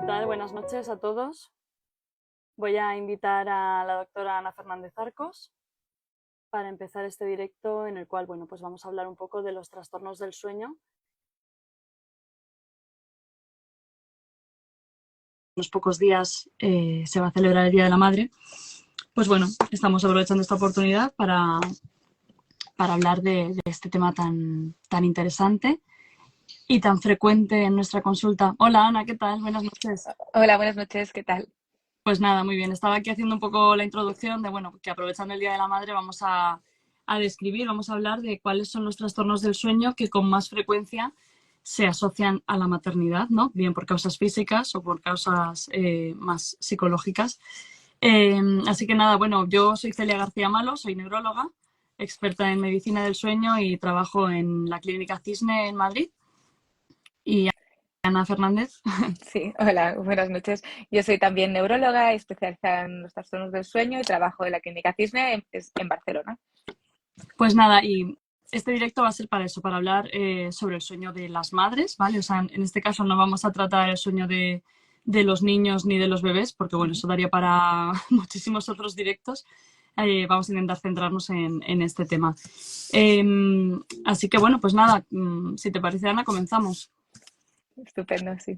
tal? Buenas noches a todos. Voy a invitar a la doctora Ana Fernández Arcos para empezar este directo en el cual, bueno, pues vamos a hablar un poco de los trastornos del sueño. En unos pocos días se va a celebrar el Día de la Madre. Pues bueno, estamos aprovechando esta oportunidad para hablar de este tema tan interesante y tan frecuente en nuestra consulta. Hola Ana, ¿qué tal? Buenas noches. Hola, buenas noches, ¿qué tal? Pues nada, muy bien. Estaba aquí haciendo un poco la introducción de, bueno, que aprovechando el Día de la Madre vamos a describir, vamos a hablar de cuáles son los trastornos del sueño que con más frecuencia se asocian a la maternidad, ¿no? Bien por causas físicas o por causas más psicológicas. Así que nada, bueno, yo soy Celia García Malo, soy neuróloga, experta en medicina del sueño y trabajo en la Clínica Cisne en Madrid. Y Ana Fernández. Sí, hola, buenas noches. Yo soy también neuróloga, especializada en los trastornos del sueño y trabajo en la Clínica Cisne en Barcelona. Pues nada, y este directo va a ser para eso, para hablar sobre el sueño de las madres, ¿vale? O sea, en este caso no vamos a tratar el sueño de los niños ni de los bebés, porque bueno, eso daría para muchísimos otros directos. Vamos a intentar centrarnos en este tema. Eh, Así que bueno, pues nada, si te parece, Ana, comenzamos. Estupendo, sí.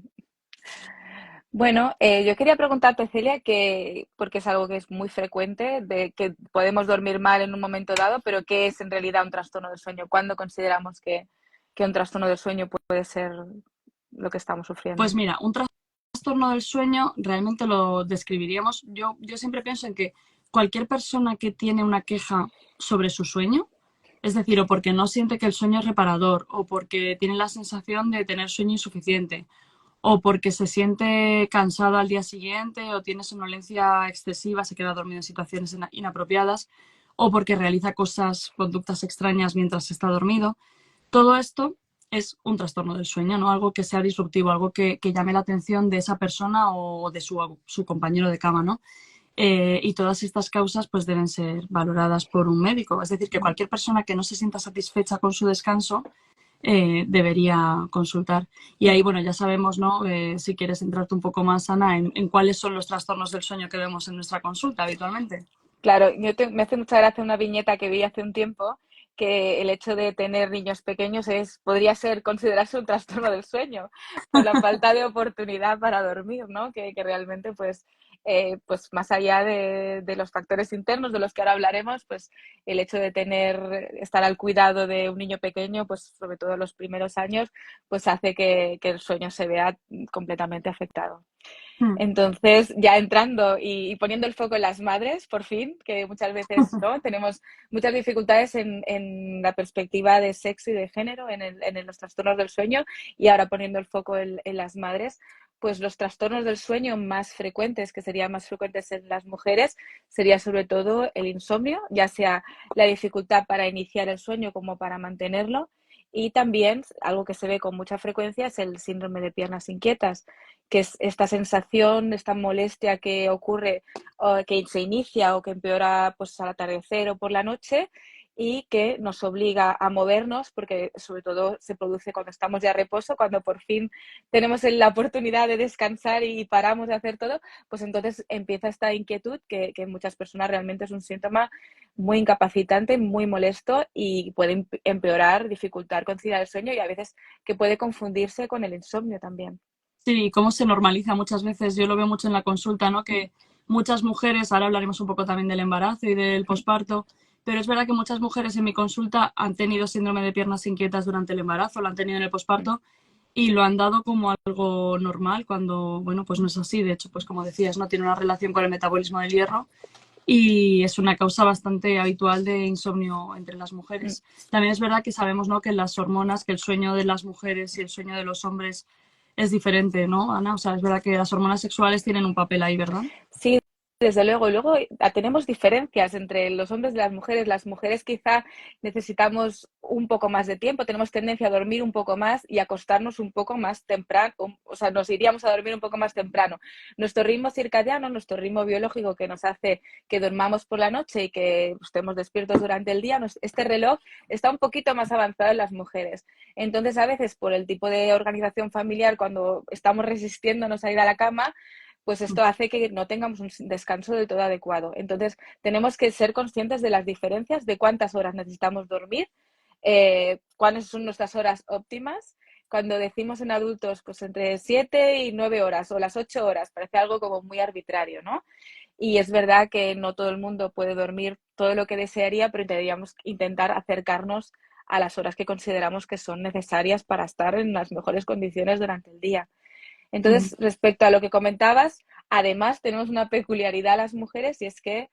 Bueno, yo quería preguntarte, Celia, que, porque es algo que es muy frecuente, de que podemos dormir mal en un momento dado, pero ¿qué es en realidad un trastorno del sueño? ¿Cuándo consideramos que un trastorno del sueño puede ser lo que estamos Pues sufriendo? mira, un trastorno del sueño realmente lo describiríamos. Yo siempre pienso en que cualquier persona que tiene una queja sobre su sueño, es decir, o porque no siente que el sueño es reparador, o porque tiene la sensación de tener sueño insuficiente, o porque se siente cansado al día siguiente, o tiene somnolencia excesiva, se queda dormido en situaciones inapropiadas, o porque realiza cosas, conductas extrañas mientras está dormido. Todo esto es un trastorno del sueño, ¿no? Algo que sea disruptivo, algo que llame la atención de esa persona o de su compañero de cama, ¿no? Y todas estas causas pues deben ser valoradas por un médico. Es decir, que cualquier persona que no se sienta satisfecha con su descanso debería consultar. Y ahí, bueno, ya sabemos, ¿no? Si quieres centrarte un poco más, Ana, en cuáles son los trastornos del sueño que vemos en nuestra consulta habitualmente. Claro, me hace mucha gracia una viñeta que vi hace un tiempo que el hecho de tener niños pequeños podría ser considerarse un trastorno del sueño por la falta de oportunidad para dormir, ¿no? Que realmente, pues más allá de los factores internos de los que ahora hablaremos, pues el hecho de estar al cuidado de un niño pequeño, pues sobre todo en los primeros años, pues hace que el sueño se vea completamente afectado. Hmm. Entonces, ya entrando y poniendo el foco en las madres, por fin, que muchas veces no tenemos muchas dificultades en la perspectiva de sexo y de género, en los trastornos del sueño, y ahora poniendo el foco en las madres, pues los trastornos del sueño más frecuentes, que serían más frecuentes en las mujeres, sería sobre todo el insomnio, ya sea la dificultad para iniciar el sueño como para mantenerlo, y también algo que se ve con mucha frecuencia es el síndrome de piernas inquietas, que es esta sensación, esta molestia que ocurre, o que se inicia o que empeora pues al atardecer o por la noche y que nos obliga a movernos, porque sobre todo se produce cuando estamos ya a reposo, cuando por fin tenemos la oportunidad de descansar y paramos de hacer todo, pues entonces empieza esta inquietud que en muchas personas realmente es un síntoma muy incapacitante, muy molesto y puede empeorar, dificultar conciliar el sueño y a veces que puede confundirse con el insomnio también. Sí, y cómo se normaliza muchas veces, yo lo veo mucho en la consulta, ¿no? Que muchas mujeres, ahora hablaremos un poco también del embarazo y del posparto, pero es verdad que muchas mujeres en mi consulta han tenido síndrome de piernas inquietas durante el embarazo, lo han tenido en el posparto y lo han dado como algo normal cuando, bueno, pues no es así. De hecho, pues como decías, no tiene una relación con el metabolismo del hierro y es una causa bastante habitual de insomnio entre las mujeres. También es verdad que sabemos, ¿no? Que las hormonas, que el sueño de las mujeres y el sueño de los hombres es diferente, ¿no, Ana? O sea, es verdad que las hormonas sexuales tienen un papel ahí, ¿verdad? Sí, desde luego. Y luego tenemos diferencias entre los hombres y las mujeres. Las mujeres quizá necesitamos un poco más de tiempo, tenemos tendencia a dormir un poco más y acostarnos un poco más temprano, o sea, nos iríamos a dormir un poco más temprano. Nuestro ritmo circadiano, nuestro ritmo biológico que nos hace que dormamos por la noche y que estemos despiertos durante el día, este reloj está un poquito más avanzado en las mujeres. Entonces, a veces por el tipo de organización familiar, cuando estamos resistiéndonos a ir a la cama, pues esto hace que no tengamos un descanso del todo adecuado. Entonces, tenemos que ser conscientes de las diferencias, de cuántas horas necesitamos dormir, cuáles son nuestras horas óptimas. Cuando decimos en adultos, pues entre 7 y 9 horas o las 8 horas, parece algo como muy arbitrario, ¿no? Y es verdad que no todo el mundo puede dormir todo lo que desearía, pero deberíamos intentar acercarnos a las horas que consideramos que son necesarias para estar en las mejores condiciones durante el día. Entonces, respecto a lo que comentabas, además tenemos una peculiaridad las mujeres y es que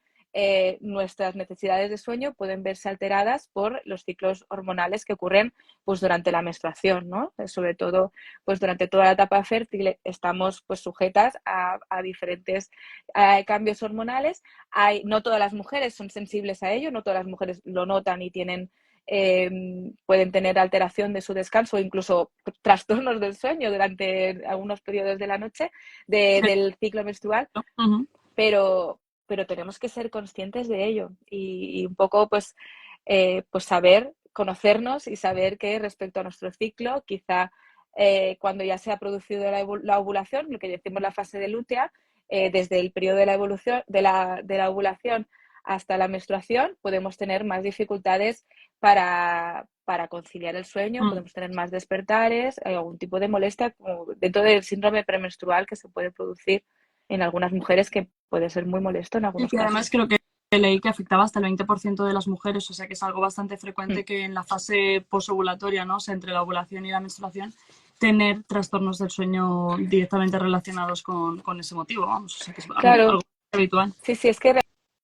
nuestras necesidades de sueño pueden verse alteradas por los ciclos hormonales que ocurren pues, durante la menstruación, ¿no? Sobre todo pues, durante toda la etapa fértil estamos pues, sujetas a diferentes cambios hormonales. No todas las mujeres son sensibles a ello, no todas las mujeres lo notan y tienen pueden tener alteración de su descanso o incluso trastornos del sueño durante algunos periodos de la noche del ciclo menstrual, pero tenemos que ser conscientes de ello y un poco pues saber conocernos y saber que respecto a nuestro ciclo, quizá cuando ya se ha producido la ovulación, lo que decimos la fase de lútea, desde el periodo de la evolución de la ovulación hasta la menstruación, podemos tener más dificultades para conciliar el sueño, podemos tener más despertares, algún tipo de molestia como dentro del síndrome premenstrual que se puede producir en algunas mujeres, que puede ser muy molesto en algunos Y además casos. creo que leí que afectaba hasta el 20% de las mujeres, o sea que es algo bastante frecuente que en la fase posovulatoria, ¿no? O sea, entre la ovulación y la menstruación, tener trastornos del sueño directamente relacionados con ese motivo, vamos, o sea que es Claro, algo habitual. sí, es que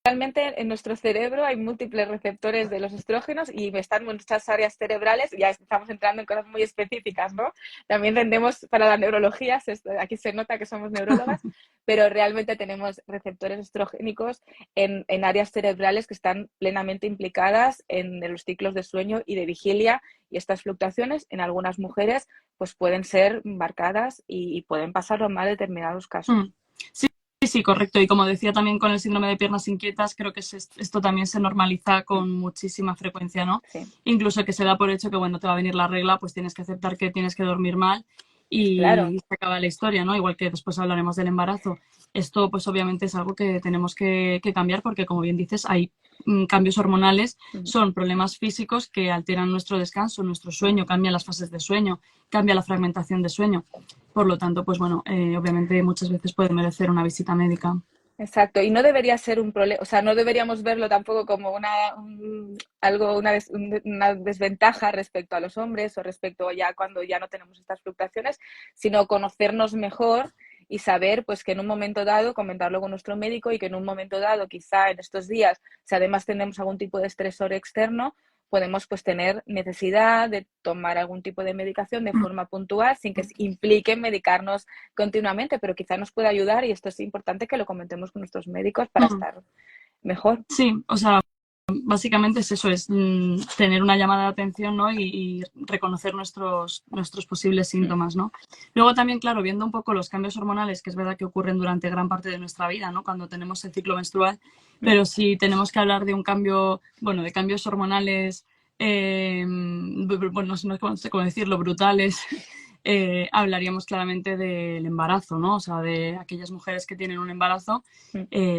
realmente en nuestro cerebro hay múltiples receptores de los estrógenos y están en muchas áreas cerebrales, ya estamos entrando en cosas muy específicas, ¿no? También tendemos para la neurología, aquí se nota que somos neurólogas, pero realmente tenemos receptores estrogénicos en áreas cerebrales que están plenamente implicadas en los ciclos de sueño y de vigilia, y estas fluctuaciones en algunas mujeres pues pueden ser marcadas y pueden pasarlo mal en determinados casos. Sí, sí, correcto. Y como decía también con el síndrome de piernas inquietas, creo que esto también se normaliza con muchísima frecuencia, ¿no? Sí. Incluso que se da por hecho que, bueno, te va a venir la regla, pues tienes que aceptar que tienes que dormir mal Claro. y se acaba la historia, ¿no? Igual que después hablaremos del embarazo. Esto, pues obviamente es algo que tenemos que cambiar porque, como bien dices, hay cambios hormonales, son problemas físicos que alteran nuestro descanso, nuestro sueño, cambian las fases de sueño, cambia la fragmentación de sueño. Por lo tanto, pues bueno, obviamente muchas veces puede merecer una visita médica. Exacto, y no debería ser un problema, o sea, no deberíamos verlo tampoco como una desventaja respecto a los hombres o respecto ya cuando ya no tenemos estas fluctuaciones, sino conocernos mejor y saber pues que en un momento dado, comentarlo con nuestro médico y que en un momento dado, quizá en estos días, si además tenemos algún tipo de estresor externo, podemos pues tener necesidad de tomar algún tipo de medicación de forma puntual sin que implique medicarnos continuamente, pero quizá nos pueda ayudar y esto es importante que lo comentemos con nuestros médicos para estar mejor. Sí, o sea, básicamente es eso, es tener una llamada de atención, ¿no? Y reconocer nuestros posibles síntomas, ¿no? Luego también, claro, viendo un poco los cambios hormonales, que es verdad que ocurren durante gran parte de nuestra vida, ¿no? Cuando tenemos el ciclo menstrual, pero si tenemos que hablar de un cambio, bueno, de cambios hormonales, bueno, no sé cómo decirlo, brutales, hablaríamos claramente del embarazo, ¿no? O sea, de aquellas mujeres que tienen un embarazo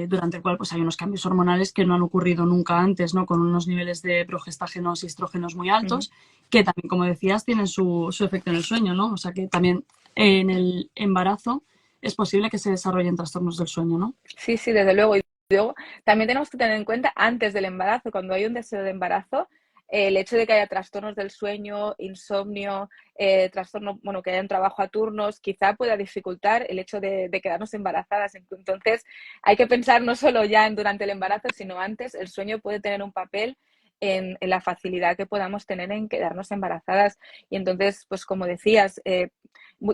durante el cual pues hay unos cambios hormonales que no han ocurrido nunca antes, ¿no? Con unos niveles de progestágenos y estrógenos muy altos, que también, como decías, tienen su efecto en el sueño, ¿no? O sea, que también en el embarazo es posible que se desarrollen trastornos del sueño, ¿no? Sí, desde luego. Y luego también tenemos que tener en cuenta antes del embarazo, cuando hay un deseo de embarazo, el hecho de que haya trastornos del sueño, insomnio, trastorno, bueno, que haya un trabajo a turnos, quizá pueda dificultar el hecho de quedarnos embarazadas. Entonces, hay que pensar no solo ya durante el embarazo, sino antes. El sueño puede tener un papel en la facilidad que podamos tener en quedarnos embarazadas. Y entonces, pues como decías,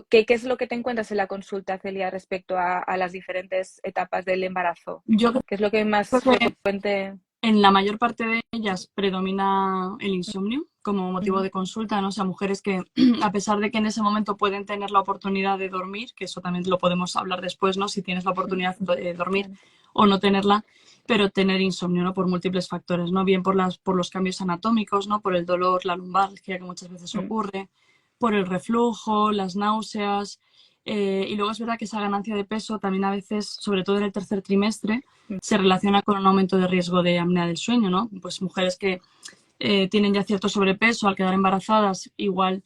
¿Qué es lo que te encuentras en la consulta, Celia, respecto a las diferentes etapas del embarazo? Yo ¿Qué es lo que más creo que frecuente? en la mayor parte de ellas predomina el insomnio como motivo Ujú, de consulta, ¿no? O sea, mujeres que, a pesar de que en ese momento pueden tener la oportunidad de dormir, que eso también lo podemos hablar después, ¿no? Si tienes la sí, oportunidad de dormir claro. o no tenerla, pero tener insomnio, ¿no? Por múltiples factores, ¿no? Bien por los cambios anatómicos, ¿no? Por el dolor, la lumbalgia que muchas veces Mm, ocurre, por el reflujo, las náuseas. Y luego es verdad que esa ganancia de peso también a veces, sobre todo en el tercer trimestre, mm, se relaciona con un aumento de riesgo de apnea del sueño, ¿no? Pues mujeres que tienen ya cierto sobrepeso al quedar embarazadas, igual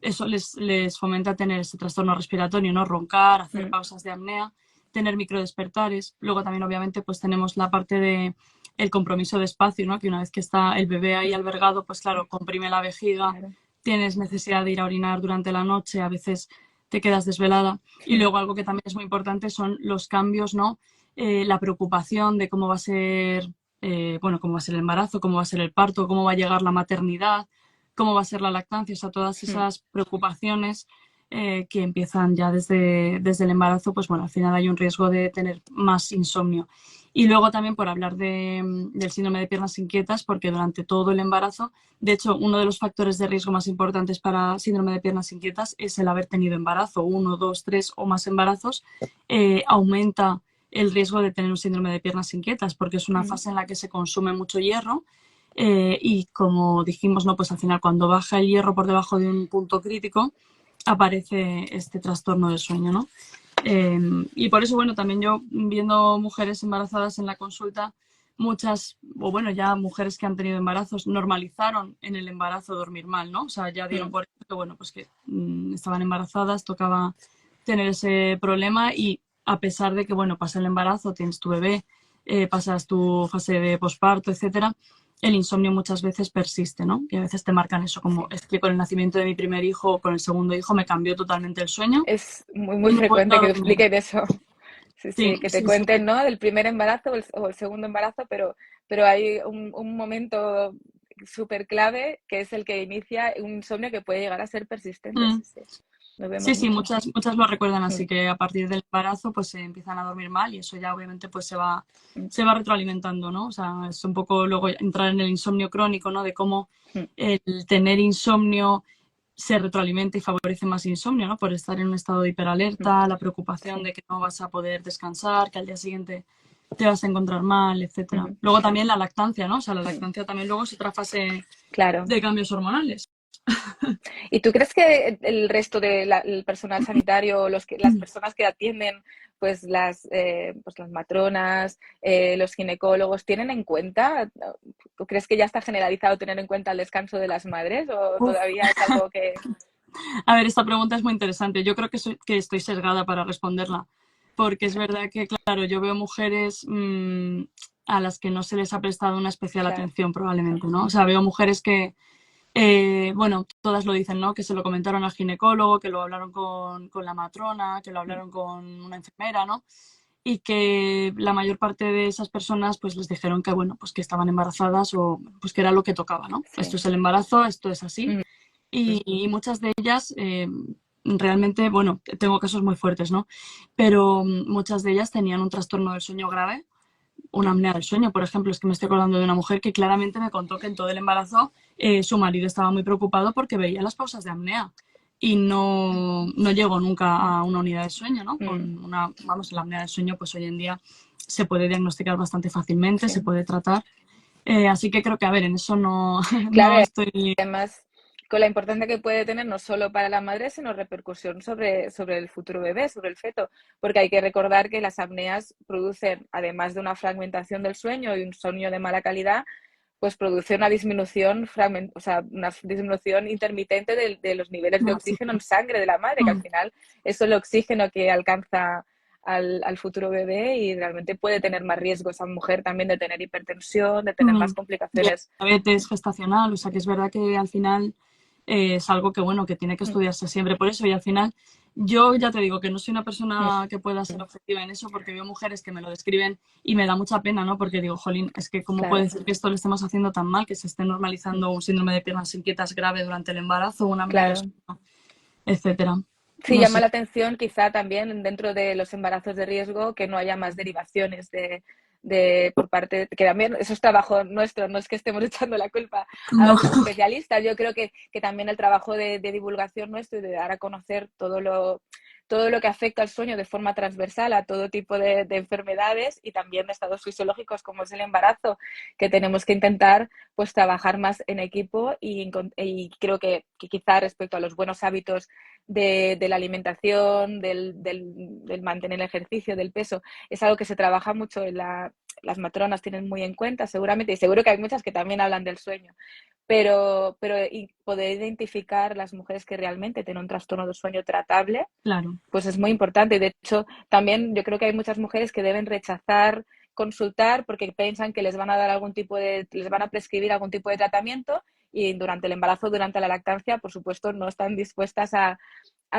eso les fomenta tener ese trastorno respiratorio, ¿no? Roncar, hacer mm, pausas de apnea, tener microdespertares. Luego también, obviamente, pues tenemos la parte de el compromiso de espacio, ¿no? Que una vez que está el bebé ahí mm, albergado, pues claro, comprime la vejiga, claro. tienes necesidad de ir a orinar durante la noche, a veces te quedas desvelada. Y Mm, luego algo que también es muy importante son los cambios, ¿no? La preocupación de cómo va a ser, bueno, cómo va a ser el embarazo, cómo va a ser el parto, cómo va a llegar la maternidad, cómo va a ser la lactancia, o sea, todas mm, esas preocupaciones que empiezan ya desde el embarazo, pues bueno, al final hay un riesgo de tener más insomnio. Y luego también por hablar del síndrome de piernas inquietas, porque durante todo el embarazo, de hecho, uno de los factores de riesgo más importantes para síndrome de piernas inquietas es el haber tenido embarazo, uno, dos, tres o más embarazos, aumenta el riesgo de tener un síndrome de piernas inquietas, porque es una mm. fase en la que se consume mucho hierro y como dijimos, no, pues al final cuando baja el hierro por debajo de un punto crítico, aparece este trastorno del sueño, ¿no? Y por eso, bueno, también yo viendo mujeres embarazadas en la consulta, muchas, o bueno, ya mujeres que han tenido embarazos, normalizaron en el embarazo dormir mal, ¿no? O sea, ya dieron Mm, por hecho que, bueno, pues que estaban embarazadas, tocaba tener ese problema y a pesar de que, bueno, pasa el embarazo, tienes tu bebé, pasas tu fase de posparto, etcétera, el insomnio muchas veces persiste, ¿no? Y a veces te marcan eso, como sí. es que con el nacimiento de mi primer hijo o con el segundo hijo me cambió totalmente el sueño Es muy, y muy no he vuelto frecuente a que te dormir. expliquen eso. Sí, Sí, sí, que te sí, sí. cuenten, ¿no? Del primer embarazo o el segundo embarazo, pero hay un momento súper clave que es el que inicia un insomnio que puede llegar a ser persistente. Mm. Sí, sí, lo vemos Sí, sí, mucho. muchas lo recuerdan Mm, así, que a partir del embarazo pues se empiezan a dormir mal y eso ya obviamente pues mm, se va retroalimentando, ¿no? O sea, es un poco luego entrar en el insomnio crónico, ¿no? De cómo mm, el tener insomnio se retroalimenta y favorece más insomnio, ¿no? Por estar en un estado de mm. hiperalerta, la preocupación Sí. de que no vas a poder descansar, que al día siguiente te vas a encontrar mal, etcétera. Ujú, Luego también la lactancia, ¿no? O sea, la mm. lactancia también luego es otra fase Claro. de cambios hormonales. ¿Y tú crees que el resto del personal sanitario, las personas que atienden, pues las matronas, los ginecólogos, tienen en cuenta, ¿tú crees que ya está generalizado tener en cuenta el descanso de las madres o Uf. todavía es algo que... A ver, esta pregunta es muy interesante. Yo creo que estoy sesgada para responderla, porque es verdad que, claro, yo veo mujeres a las que no se les ha prestado una especial Claro. atención probablemente, ¿no? O sea, veo mujeres que, bueno, todas lo dicen, ¿no? Que se lo comentaron al ginecólogo, que lo hablaron con la matrona, que lo Mm, hablaron con una enfermera, ¿no? Y que la mayor parte de esas personas pues les dijeron que, bueno, pues que estaban embarazadas o pues que era lo que tocaba, ¿no? Esto sí. es el embarazo, esto es así. Mm, Y muchas de ellas realmente, bueno, tengo casos muy fuertes, ¿no? Pero muchas de ellas tenían un trastorno del sueño grave, una mm, apnea del sueño, por ejemplo. Es que me estoy acordando de una mujer que claramente me contó que en todo el embarazo su marido estaba muy preocupado porque veía las pausas de apnea y no llegó nunca a una unidad de sueño, ¿no? mm, Con una, vamos, la apnea del sueño, pues hoy en día se puede diagnosticar bastante fácilmente, se sí. puede tratar. Así que creo que, a ver, en eso no, Claro, no y estoy... además con la importancia que puede tener no solo para la madre, sino repercusión sobre el futuro bebé, sobre el feto, porque hay que recordar que las apneas producen, además de una fragmentación del sueño y un sueño de mala calidad, pues produce una disminución, o sea, una disminución intermitente de los niveles de oxígeno en sangre de la madre, que al Mm. final eso es el oxígeno que alcanza al futuro bebé y realmente puede tener más riesgo esa mujer también de tener hipertensión, de tener más complicaciones. Diabetes gestacional, o sea que es verdad que al final es algo que bueno, que tiene que Mm, estudiarse siempre por eso y al final yo ya te digo que no soy una persona que pueda ser objetiva en eso porque veo mujeres que me lo describen y me da mucha pena, ¿no? Porque digo, jolín, es que cómo puede claro. ser que esto lo estemos haciendo tan mal, que se esté normalizando un síndrome de piernas inquietas grave durante el embarazo, una apnea del Claro. sueño, etcétera. Sí, No llama sé. la atención quizá también dentro de los embarazos de riesgo que no haya más derivaciones por parte, que también eso es trabajo nuestro, no es que estemos echando la culpa a No, otros especialistas. Yo creo que también el trabajo de divulgación nuestro y de dar a conocer todo lo que afecta al sueño de forma transversal a todo tipo de enfermedades y también de estados fisiológicos como es el embarazo, que tenemos que intentar pues trabajar más en equipo y creo que quizá respecto a los buenos hábitos de la alimentación, del mantener el ejercicio, del peso, es algo que se trabaja mucho las matronas tienen muy en cuenta seguramente y seguro que hay muchas que también hablan del sueño, pero y poder identificar las mujeres que realmente tienen un trastorno de sueño tratable claro. pues es muy importante. De hecho, también yo creo que hay muchas mujeres que deben rechazar consultar porque piensan que les van a dar les van a prescribir algún tipo de tratamiento y durante el embarazo, durante la lactancia, por supuesto, no están dispuestas a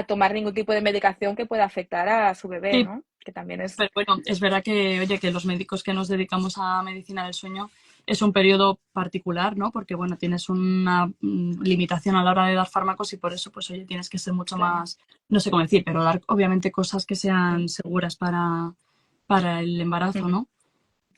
tomar ningún tipo de medicación que pueda afectar a su bebé, Sí, ¿no? Que también es... pero bueno, es verdad que, oye, que los médicos que nos dedicamos a medicina del sueño es un periodo particular, ¿no? Porque, bueno, tienes una limitación a la hora de dar fármacos y por eso, pues, oye, tienes que ser mucho Claro. más, no sé cómo decir, pero dar, obviamente, cosas que sean seguras para el embarazo, ¿no?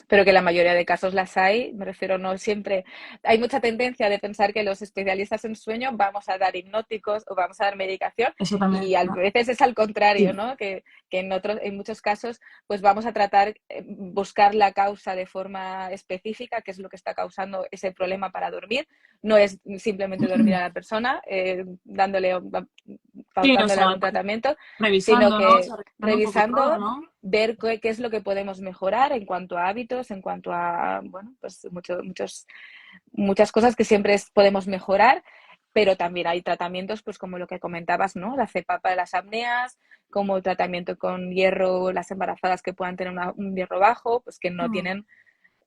Pero que la mayoría de casos las hay, me refiero, no siempre. Hay mucha tendencia de pensar que los especialistas en sueño vamos a dar hipnóticos o vamos a dar medicación Eso también, y a veces es al contrario, sí, ¿no? Que en muchos casos pues vamos a tratar buscar la causa de forma específica, que es lo que está causando ese problema para dormir. No es simplemente dormir a la persona, sí, o pautándole sea, algún tratamiento, sino revisando, ¿no? O que sea, revisando un poco todo, revisando ¿no? ver qué es lo que podemos mejorar en cuanto a hábitos, en cuanto a, bueno, pues muchas cosas que siempre podemos mejorar, pero también hay tratamientos, pues como lo que comentabas, ¿no? La CEPAP para las apneas, como el tratamiento con hierro, las embarazadas que puedan tener un hierro bajo, pues que no Mm. tienen,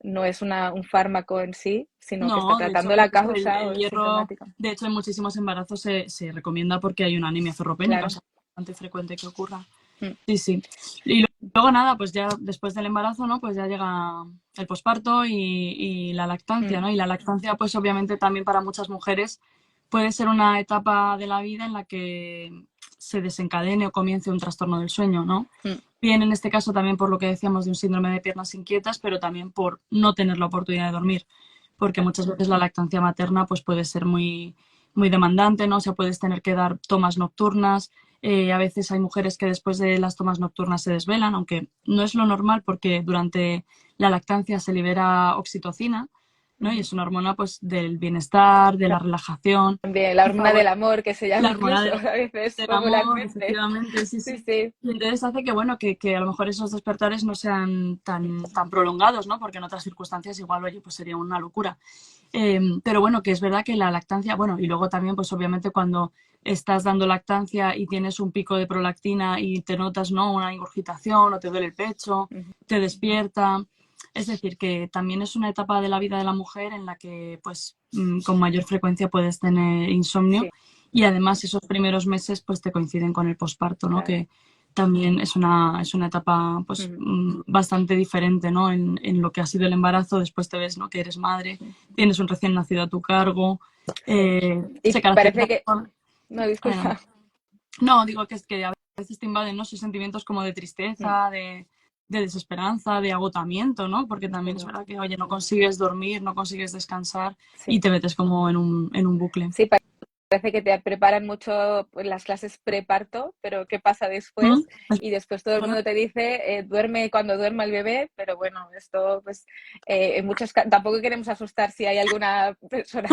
no es un fármaco en sí, sino que está No, de hecho, tratando por la eso causa el o es hierro, sintomática. de hecho, en muchísimos embarazos se recomienda porque hay una anemia ferropénica, o Claro. sea, es bastante frecuente que ocurra. Mm. Sí, sí. Y luego nada, pues ya después del embarazo, ¿no? Pues ya llega el posparto y la lactancia, Mm. ¿no? Y la lactancia, pues obviamente también para muchas mujeres puede ser una etapa de la vida en la que se desencadene o comience un trastorno del sueño, ¿no? Mm. Bien, en este caso también por lo que decíamos de un síndrome de piernas inquietas, pero también por no tener la oportunidad de dormir, porque Claro. muchas veces la lactancia materna pues puede ser muy demandante, ¿no? O sea, puedes tener que dar tomas nocturnas. A veces hay mujeres que después de las tomas nocturnas se desvelan, aunque no es lo normal porque durante la lactancia se libera oxitocina, ¿no? Y Uh-huh. es una hormona pues del bienestar, de la relajación, También la que hormona favorece del amor, que se llama la hormona incluso a veces del amor, popularmente. efectivamente, sí, Sí, sí. sí, Y entonces hace que, bueno, que a lo mejor esos despertares no sean tan prolongados, ¿no? Porque en otras circunstancias igual, oye, pues sería una locura. Pero bueno, que es verdad que la lactancia, bueno, y luego también, pues obviamente cuando estás dando lactancia y tienes un pico de prolactina y te notas, ¿no? Una ingurgitación o te duele el pecho, uh-huh. te despierta. Es decir, que también es una etapa de la vida de la mujer en la que, pues, con mayor frecuencia puedes tener insomnio Sí, y además esos primeros meses, pues, te coinciden con el posparto, ¿no? claro. Que también es una etapa, pues, Uh-huh. bastante diferente, ¿no? En lo que ha sido el embarazo, después te ves, ¿no? Que eres madre, tienes un recién nacido a tu cargo, Sí. Y se parece caracteriza que... por... No, Adelante. disculpa. No, digo que es que a veces te invaden, ¿no? Esos sentimientos como de Mm, tristeza, de desesperanza, de agotamiento, ¿no? Porque también es desde verdad que, oye, no consigues dormir, no consigues descansar y sí. te metes como en un bucle. Sí, parece que te preparan mucho pues, las clases preparto, pero ¿qué pasa ¿Mm? después? Y después todo el ¿Verdad? mundo te dice, duerme cuando duerma el bebé, pero bueno, esto pues en tampoco queremos asustar si hay alguna persona,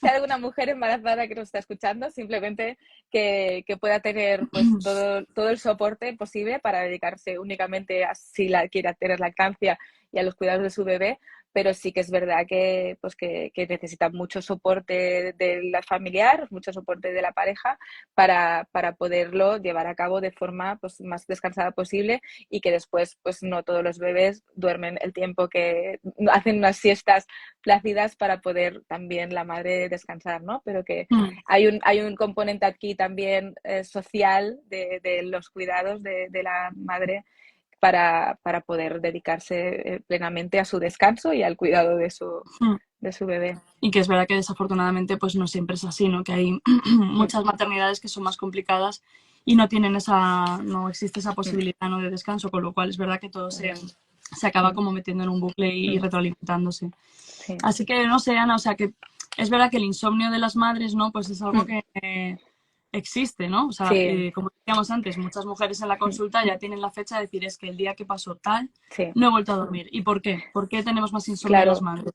si hay alguna mujer embarazada que nos está escuchando, simplemente que pueda tener pues todo el soporte posible para dedicarse únicamente a si la quiere tener lactancia y a los cuidados de su bebé, pero sí que es verdad que, pues que necesitan mucho soporte del familiar, mucho soporte de la pareja para poderlo llevar a cabo de forma pues, más descansada posible y que después pues no todos los bebés duermen el tiempo que hacen unas siestas plácidas para poder también la madre descansar, ¿no? Pero que Mm. hay un componente aquí también social de los cuidados de la madre para poder dedicarse plenamente a su descanso y al cuidado Mm. de su bebé. Y que es verdad que desafortunadamente pues no siempre es así, ¿no? Que hay Mm, muchas maternidades que son más complicadas y no tienen no existe esa posibilidad, ¿no?, de descanso, con lo cual es verdad que todo se acaba como metiendo en un bucle y retroalimentándose. Sí. Así que no sé, Ana, o sea que es verdad que el insomnio de las madres, ¿no?, pues es algo que existe, ¿no? O sea, Sí. como decíamos antes, muchas mujeres en la consulta ya tienen la fecha de decir, es que el día que pasó tal, Sí. no he vuelto a dormir. ¿Y por qué? ¿Por qué tenemos más insomnio las Claro, madres?